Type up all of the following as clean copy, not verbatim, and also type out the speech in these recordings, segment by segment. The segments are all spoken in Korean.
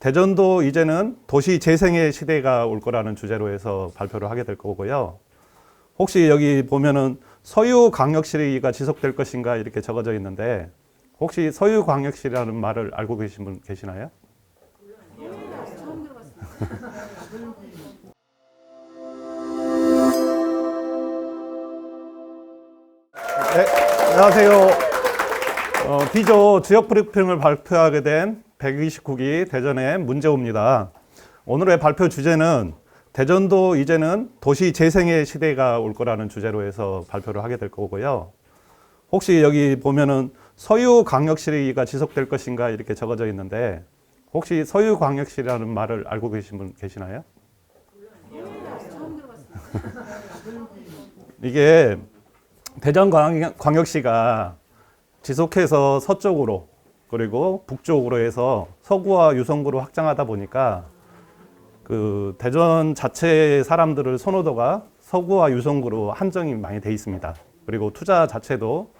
대전도 이제는 도시 재생의 시대가 올 거라는 주제로 해서 발표를 하게 될 거고요. 혹시 여기 보면은 서유광역시가 지속될 것인가 이렇게 적어져 있는데 혹시 서유광역시라는 말을 알고 계신 분 계시나요? 네, 안녕하세요. D조 지역 브리핑을 발표하게 된 129기 대전의 문재호입니다. 오늘의 발표 주제는 대전도 이제는 도시 재생의 시대가 올 거라는 주제로 해서 발표를 하게 될 거고요. 혹시 여기 보면은 서유광역시가 지속될 것인가 이렇게 적어져 있는데 혹시 서유광역시라는 말을 알고 계신 분 계시나요? 이게 대전광역시가 지속해서 서쪽으로 그리고 북쪽으로 해서 서구와 유성구로 확장하다 보니까 그 대전 자체 사람들의 선호도가 서구와 유성구로 한정이 많이 돼 있습니다. 그리고 투자 자체도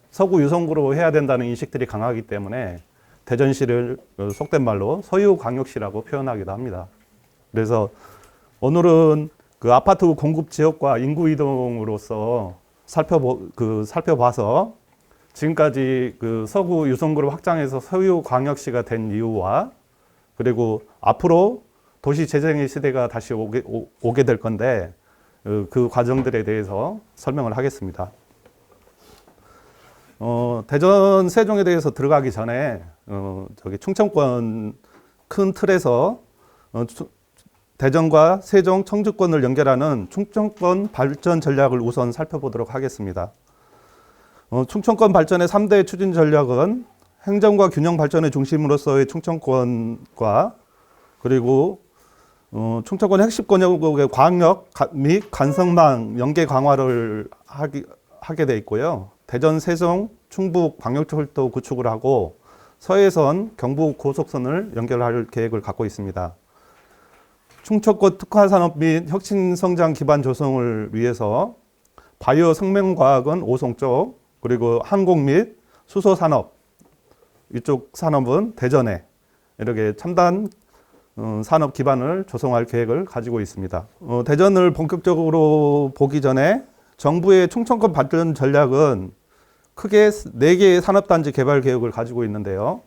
서구 유성구로 해야 된다는 인식들이 강하기 때문에 대전시를 속된 말로 서유광역시라고 표현하기도 합니다. 그래서 오늘은 그 아파트 공급 지역과 인구 이동으로서 살펴봐서 지금까지 그 서구 유성구를 확장해서 서유광역시가 된 이유와 그리고 앞으로 도시 재생의 시대가 다시 오게 될 건데 그 과정들에 대해서 설명을 하겠습니다. 대전 세종에 대해서 들어가기 전에 저기 충청권 큰 틀에서 대전과 세종, 청주권을 연결하는 충청권 발전 전략을 우선 살펴보도록 하겠습니다. 충청권 발전의 3대 추진 전략은 행정과 균형 발전의 중심으로서의 충청권과 그리고 충청권 핵심 권역의 광역 및 간선망 연계 강화를 하게 돼 있고요. 대전, 세종, 충북 광역철도 구축을 하고 서해선, 경부 고속선을 연결할 계획을 갖고 있습니다. 충청권 특화산업 및 혁신성장 기반 조성을 위해서 바이오 생명과학은 오송 쪽, 그리고 항공 및 수소산업, 이쪽 산업은 대전에 이렇게 첨단 산업 기반을 조성할 계획을 가지고 있습니다. 대전을 본격적으로 보기 전에 정부의 충청권 발전 전략은 크게 4개의 산업단지 개발 계획을 가지고 있는데요.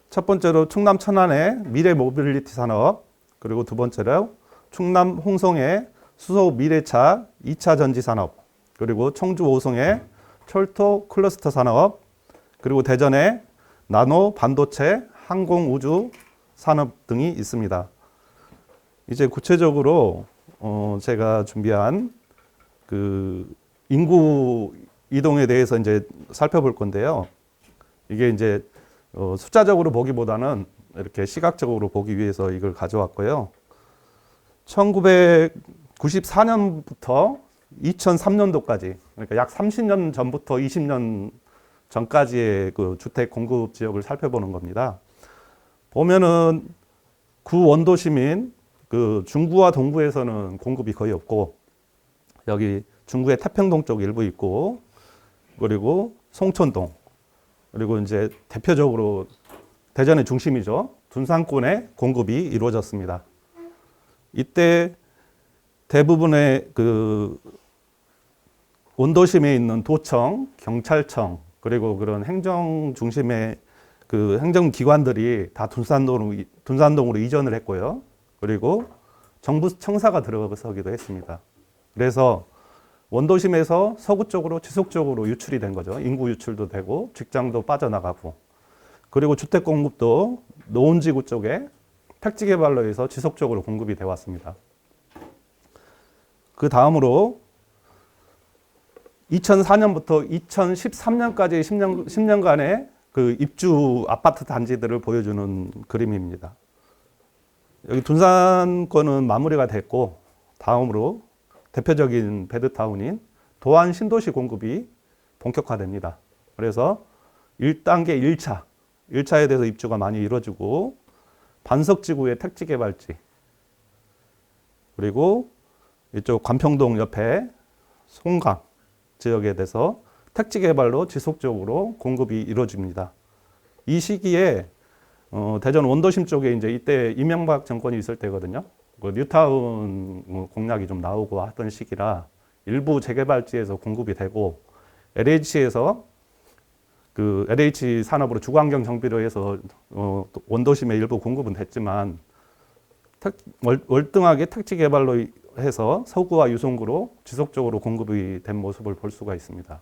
첫 번째로 충남 천안의 미래 모빌리티 산업, 그리고 두 번째로 충남 홍성의 수소 미래차 2차 전지 산업, 그리고 청주 오송의 철도 클러스터 산업, 그리고 대전의 나노 반도체 항공 우주 산업 등이 있습니다. 이제 구체적으로 제가 준비한 그 인구 이동에 대해서 이제 살펴볼 건데요. 이게 이제 숫자적으로 보기보다는 이렇게 시각적으로 보기 위해서 이걸 가져왔고요. 1994년부터 2003년도까지, 그러니까 약 30년 전부터 20년 전까지의 그 주택 공급 지역을 살펴보는 겁니다. 보면은 구 원도심인 그 중구와 동구에서는 공급이 거의 없고, 여기 중구의 태평동 쪽 일부 있고, 그리고 송천동, 그리고 이제 대표적으로 대전의 중심이죠. 둔산권에 공급이 이루어졌습니다. 이때 대부분의 그 원도심에 있는 도청, 경찰청, 그리고 그런 행정 중심의 그 행정기관들이 다 둔산동으로 이전을 했고요. 그리고 정부 청사가 들어서기도 했습니다. 그래서 원도심에서 서구 쪽으로 지속적으로 유출이 된 거죠. 인구 유출도 되고 직장도 빠져나가고, 그리고 주택 공급도 노원지구 쪽에 택지 개발로 해서 지속적으로 공급이 되어 왔습니다. 그 다음으로 2004년부터 2013년까지 10년간의 그 입주 아파트 단지들을 보여주는 그림입니다. 여기 둔산권은 마무리가 됐고, 다음으로 대표적인 베드타운인 도안 신도시 공급이 본격화됩니다. 그래서 1단계 1차에 대해서 입주가 많이 이루어지고, 반석지구의 택지 개발지, 그리고 이쪽 관평동 옆에 송강 지역에 대해서 택지 개발로 지속적으로 공급이 이루어집니다. 이 시기에 대전 원도심 쪽에 이제 이때 이명박 정권이 있을 때거든요. 그 뉴타운 공약이 좀 나오고 하던 시기라 일부 재개발지에서 공급이 되고 LH에서 그 LH 산업으로 주거환경 정비로 해서 원도심에 일부 공급은 됐지만 월등하게 택지 개발로 해서 서구와 유성구로 지속적으로 공급이 된 모습을 볼 수가 있습니다.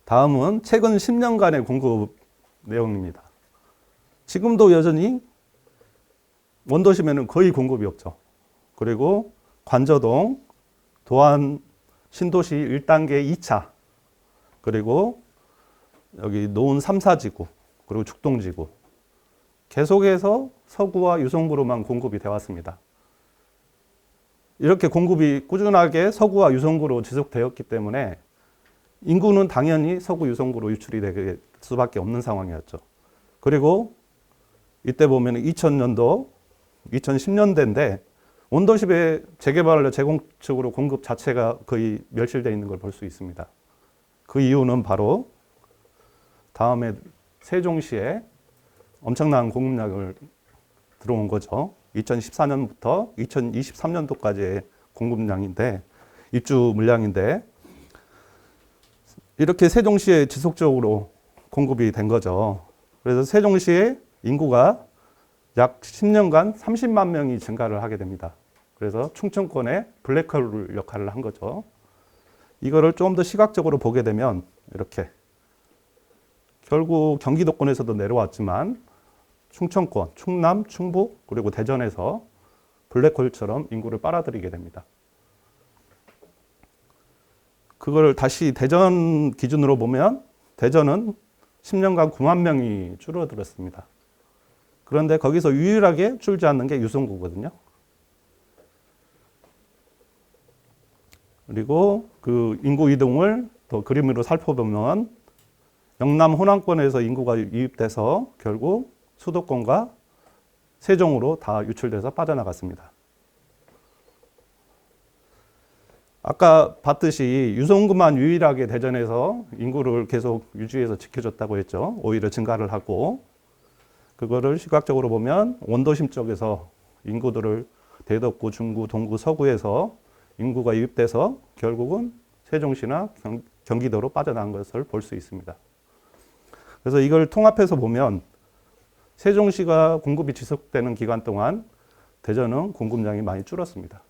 다음은 최근 10년간의 공급 내용입니다. 지금도 여전히 원도심에는 거의 공급이 없죠. 그리고 관저동, 도안 신도시 1단계 2차, 그리고 여기 노은 3, 4지구, 그리고 죽동지구. 계속해서 서구와 유성구로만 공급이 되어 왔습니다. 이렇게 공급이 꾸준하게 서구와 유성구로 지속되었기 때문에 인구는 당연히 서구 유성구로 유출이 될 수밖에 없는 상황이었죠. 그리고 이때 보면 2000년도, 2010년대인데 원도심의 재개발로 재건축으로 공급 자체가 거의 멸실되어 있는 걸 볼 수 있습니다. 그 이유는 바로 다음에 세종시에 엄청난 공급량을 들어온 거죠. 2014년부터 2023년도까지의 공급량인데, 입주 물량인데, 이렇게 세종시에 지속적으로 공급이 된 거죠. 그래서 세종시의 인구가 약 10년간 30만 명이 증가를 하게 됩니다. 그래서 충청권의 블랙홀 역할을 한 거죠. 이거를 좀 더 시각적으로 보게 되면 이렇게 결국 경기도권에서도 내려왔지만 충청권, 충남, 충북 그리고 대전에서 블랙홀처럼 인구를 빨아들이게 됩니다. 그걸 다시 대전 기준으로 보면 대전은 10년간 9만 명이 줄어들었습니다. 그런데 거기서 유일하게 줄지 않는 게 유성구거든요. 그리고 그 인구 이동을 더 그림으로 살펴보면 영남 호남권에서 인구가 유입돼서 결국 수도권과 세종으로 다 유출돼서 빠져나갔습니다. 아까 봤듯이 유성구만 유일하게 대전에서 인구를 계속 유지해서 지켜줬다고 했죠. 오히려 증가를 하고, 그거를 시각적으로 보면 원도심 쪽에서 인구들을 대덕구, 중구, 동구, 서구에서 인구가 유입돼서 결국은 세종시나 경기도로 빠져나간 것을 볼 수 있습니다. 그래서 이걸 통합해서 보면 세종시가 공급이 지속되는 기간 동안 대전은 공급량이 많이 줄었습니다.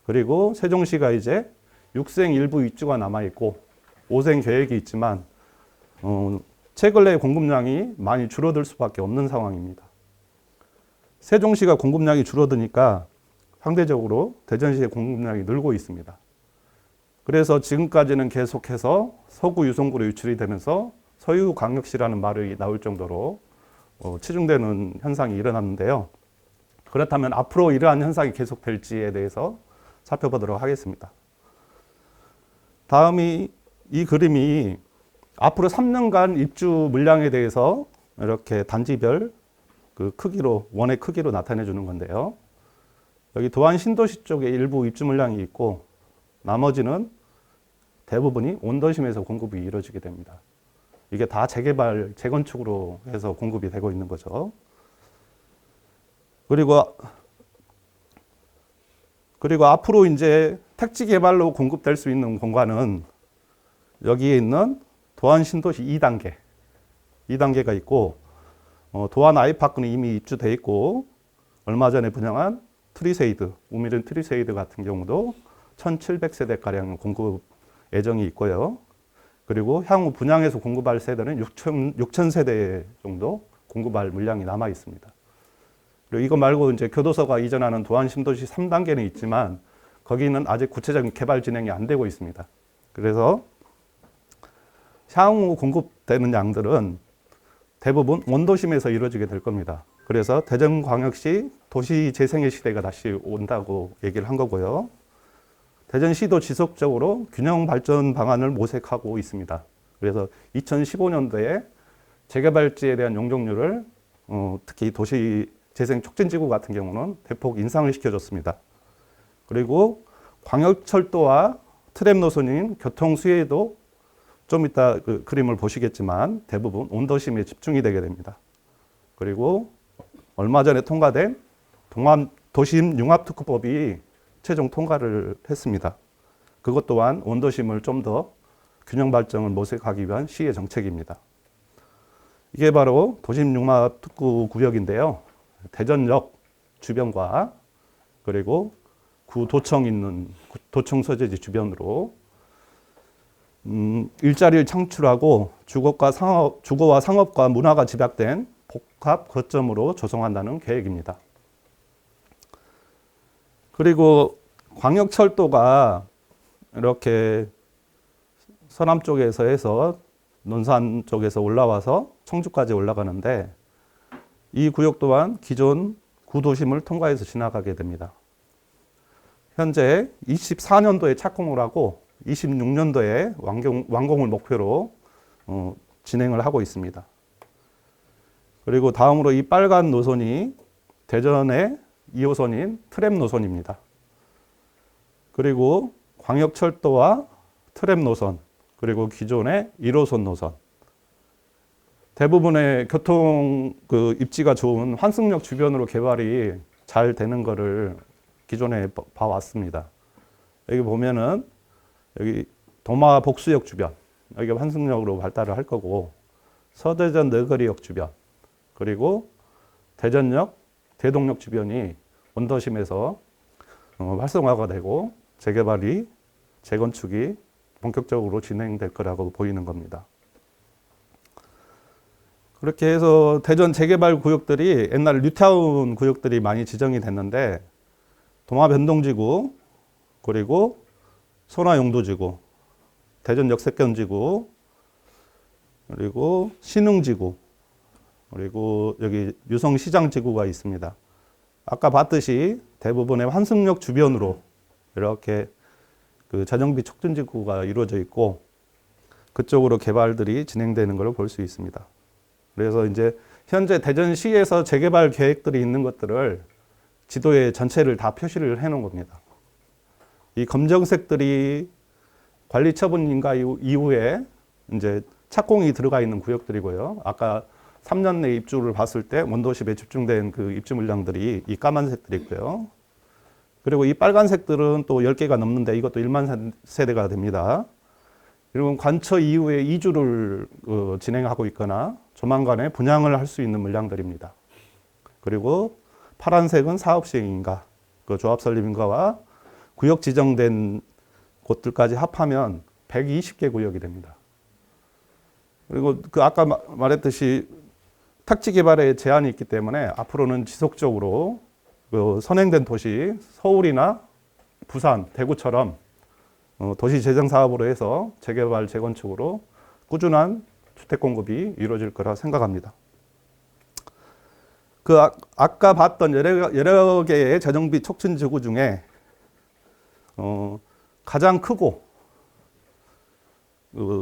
그리고 세종시가 이제 6생 일부 입주가 남아있고 5생 계획이 있지만 최근에 공급량이 많이 줄어들 수밖에 없는 상황입니다. 세종시가 공급량이 줄어드니까 상대적으로 대전시의 공급량이 늘고 있습니다. 그래서 지금까지는 계속해서 서구 유성구로 유출이 되면서 서유광역시라는 말이 나올 정도로 치중되는 현상이 일어났는데요. 그렇다면 앞으로 이러한 현상이 계속될지에 대해서 살펴보도록 하겠습니다. 다음이 이 그림이 앞으로 3년간 입주 물량에 대해서 이렇게 단지별 그 크기로, 원의 크기로 나타내 주는 건데요. 여기 도안 신도시 쪽에 일부 입주 물량이 있고 나머지는 대부분이 원도심에서 공급이 이루어지게 됩니다. 이게 다 재개발, 재건축으로 해서 공급이 되고 있는 거죠. 그리고 앞으로 이제 택지 개발로 공급될 수 있는 공간은 여기에 있는 도안 신도시 2단계가 있고, 도안 아이파크는 이미 입주돼 있고, 얼마 전에 분양한 트리세이드, 우미른 트리세이드 같은 경우도 1,700세대가량 공급 예정이 있고요. 그리고 향후 분양해서 공급할 세대는 6,000세대 정도 공급할 물량이 남아 있습니다. 그리고 이거 말고 이제 교도소가 이전하는 도안 신도시 3단계는 있지만 거기는 아직 구체적인 개발 진행이 안 되고 있습니다. 그래서 향후 공급되는 양들은 대부분 원도심에서 이루어지게 될 겁니다. 그래서 대전광역시 도시 재생의 시대가 다시 온다고 얘기를 한 거고요. 대전시도 지속적으로 균형 발전 방안을 모색하고 있습니다. 그래서 2015년도에 재개발지에 대한 용적률을 특히 도시 재생 촉진지구 같은 경우는 대폭 인상을 시켜줬습니다. 그리고 광역철도와 트램 노선인 교통 수혜도 좀 이따 그 그림을 보시겠지만 대부분 원도심에 집중이 되게 됩니다. 그리고 얼마 전에 통과된 도심 융합특구법이 최종 통과를 했습니다. 그것 또한 원도심을 좀 더 균형 발전을 모색하기 위한 시의 정책입니다. 이게 바로 도심 융합특구 구역인데요. 대전역 주변과 그리고 구도청 있는 도청 소재지 주변으로 일자리를 창출하고 주거와 상업과 문화가 집약된 복합 거점으로 조성한다는 계획입니다. 그리고 광역철도가 이렇게 서남 쪽에서 해서 논산 쪽에서 올라와서 청주까지 올라가는데 이 구역 또한 기존 구도심을 통과해서 지나가게 됩니다. 현재 24년도에 착공을 하고 26년도에 완공을 목표로 진행을 하고 있습니다. 그리고 다음으로 이 빨간 노선이 대전의 2호선인 트램 노선입니다. 그리고 광역철도와 트램 노선, 그리고 기존의 1호선 노선. 대부분의 교통 입지가 좋은 환승역 주변으로 개발이 잘 되는 거를 기존에 봐왔습니다. 여기 보면은 여기 도마 복수역 주변, 여기가 환승역으로 발달을 할 거고, 서대전 너거리역 주변, 그리고 대전역, 대동역 주변이 원도심에서 활성화가 되고 재개발이, 재건축이 본격적으로 진행될 거라고 보이는 겁니다. 그렇게 해서 대전 재개발 구역들이 옛날 뉴타운 구역들이 많이 지정이 됐는데 동화변동지구, 그리고 소나용도지구, 대전 역세권지구, 그리고 신흥지구, 그리고 여기 유성시장지구가 있습니다. 아까 봤듯이 대부분의 환승역 주변으로 이렇게 그 자정비 촉진지구가 이루어져 있고 그쪽으로 개발들이 진행되는 걸 볼 수 있습니다. 그래서 이제 현재 대전시에서 재개발 계획들이 있는 것들을 지도에 전체를 다 표시를 해 놓은 겁니다. 이 검정색들이 관리 처분 인가 이후에 이제 착공이 들어가 있는 구역들이고요. 아까 3년 내 입주를 봤을 때 원도심에 집중된 그 입주 물량들이 이 까만색들이 있고요. 그리고 이 빨간색들은 또 10개가 넘는데 이것도 1만 세대가 됩니다. 그리고 관처 이후에 이주를 진행하고 있거나 조만간에 분양을 할 수 있는 물량들입니다. 그리고 파란색은 사업 시행인가, 그 조합 설립 인가와 구역 지정된 곳들까지 합하면 120개 구역이 됩니다. 그리고 그 아까 말했듯이 택지 개발에 제한이 있기 때문에 앞으로는 지속적으로 그 선행된 도시, 서울이나 부산, 대구처럼 도시 재정 사업으로 해서 재개발, 재건축으로 꾸준한 주택 공급이 이루어질 거라 생각합니다. 그 아까 봤던 여러 개의 재정비 촉진 지구 중에 가장 크고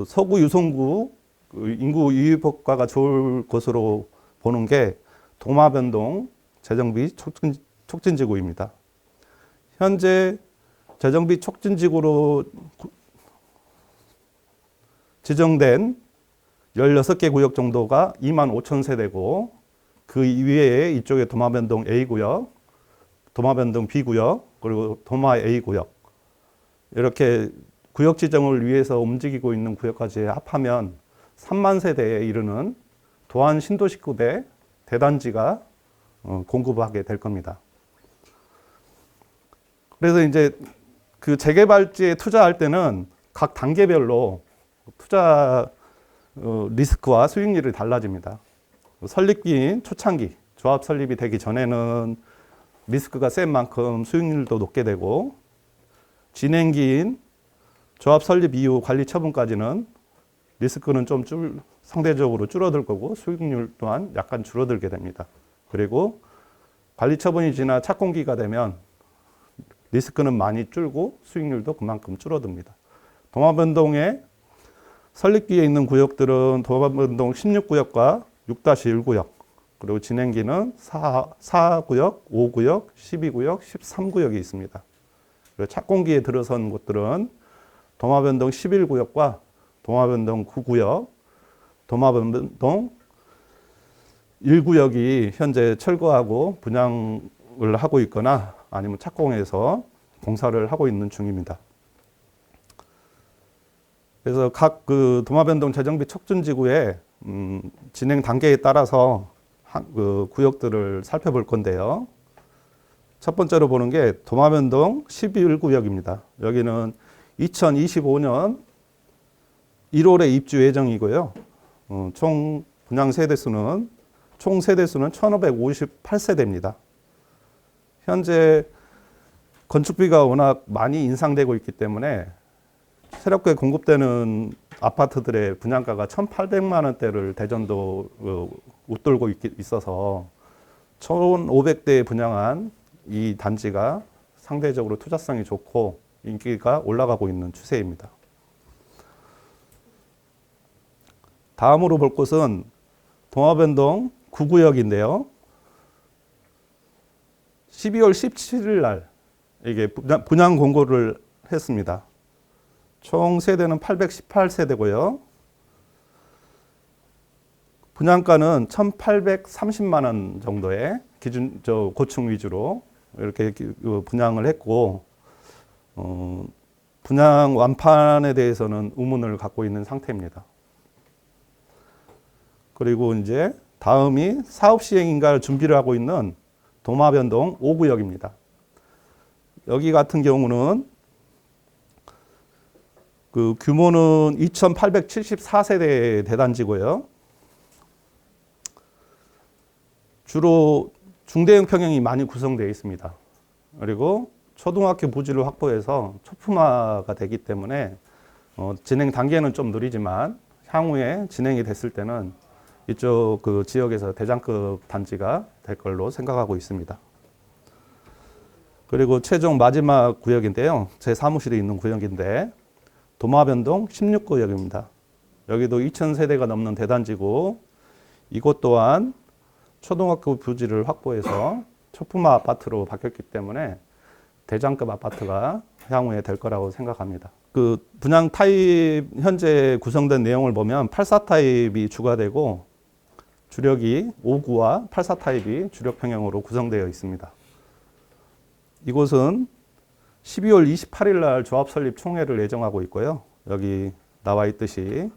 서구 유성구 인구 유입 효과가 좋을 것으로 보는 게 도마변동 재정비 촉진지구입니다. 현재 재정비 촉진지구로 지정된 16개 구역 정도가 2만 5천 세대고 그 이외에 이쪽에 도마변동 A구역, 도마변동 B구역, 그리고 도마 A구역 이렇게 구역 지정을 위해서 움직이고 있는 구역까지 합하면 3만 세대에 이르는 도안 신도시구대 대단지가 공급하게 될 겁니다. 그래서 이제 그 재개발지에 투자할 때는 각 단계별로 투자 리스크와 수익률이 달라집니다. 설립기인 초창기, 조합 설립이 되기 전에는 리스크가 센 만큼 수익률도 높게 되고 진행기인 조합 설립 이후 관리 처분까지는 리스크는 좀 상대적으로 줄어들 거고 수익률 또한 약간 줄어들게 됩니다. 그리고 관리 처분이 지나 착공기가 되면 리스크는 많이 줄고 수익률도 그만큼 줄어듭니다. 도마변동에 설립기에 있는 구역들은 도마변동 16구역과 6-1구역, 그리고 진행기는 4구역, 5구역, 12구역, 13구역이 있습니다. 그리고 착공기에 들어선 곳들은 도마변동 11구역과 도마변동 9구역, 도마변동 1구역이 현재 철거하고 분양을 하고 있거나 아니면 착공해서 공사를 하고 있는 중입니다. 그래서 각 그 도마변동 재정비 촉진지구의 진행 단계에 따라서 그 구역들을 살펴볼 건데요. 첫 번째로 보는 게 도마변동 11구역입니다. 여기는 2025년 1월에 입주 예정이고요. 총 분양 세대수는 총 세대수는 1,558세대입니다. 현재 건축비가 워낙 많이 인상되고 있기 때문에 새롭게 공급되는 아파트들의 분양가가 1,800만 원대를 대전도 웃돌고 있어서 1,500대에 분양한 이 단지가 상대적으로 투자성이 좋고 인기가 올라가고 있는 추세입니다. 다음으로 볼 곳은 도마변동 9구역인데요. 12월 17일 날 이게 분양 공고를 했습니다. 총 세대는 818세대고요. 분양가는 1,830만 원 정도의 기준 고층 위주로 이렇게 분양을 했고, 분양 완판에 대해서는 의문을 갖고 있는 상태입니다. 그리고 이제 다음이 사업 시행인가를 준비를 하고 있는 도마변동 5구역입니다. 여기 같은 경우는 그 규모는 2,874세대 대단지고요. 주로 중대형 평형이 많이 구성되어 있습니다. 그리고 초등학교 부지를 확보해서 초품화가 되기 때문에 진행 단계는 좀 느리지만 향후에 진행이 됐을 때는 이쪽 그 지역에서 대장급 단지가 될 걸로 생각하고 있습니다. 그리고 최종 마지막 구역인데요. 제 사무실에 있는 구역인데 도마변동 16구역입니다. 여기도 2,000세대가 넘는 대단지고 이곳 또한 초등학교 부지를 확보해서 초품화 아파트로 바뀌었기 때문에 대장급 아파트가 향후에 될 거라고 생각합니다. 그 분양 타입 현재 구성된 내용을 보면 84 타입이 추가되고 주력이 5구와 84 타입이 주력 평형으로 구성되어 있습니다. 이곳은 12월 28일 날 조합 설립 총회를 예정하고 있고요. 여기 나와 있듯이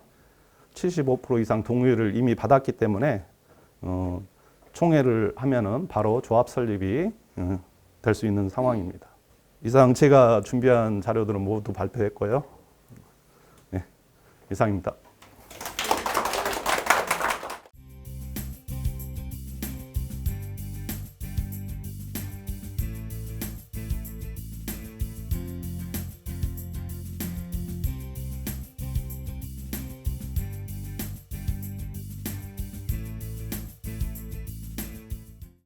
75% 이상 동의를 이미 받았기 때문에 총회를 하면은 바로 조합 설립이 될 수 있는 상황입니다. 이상 제가 준비한 자료들은 모두 발표했고요. 네, 이상입니다.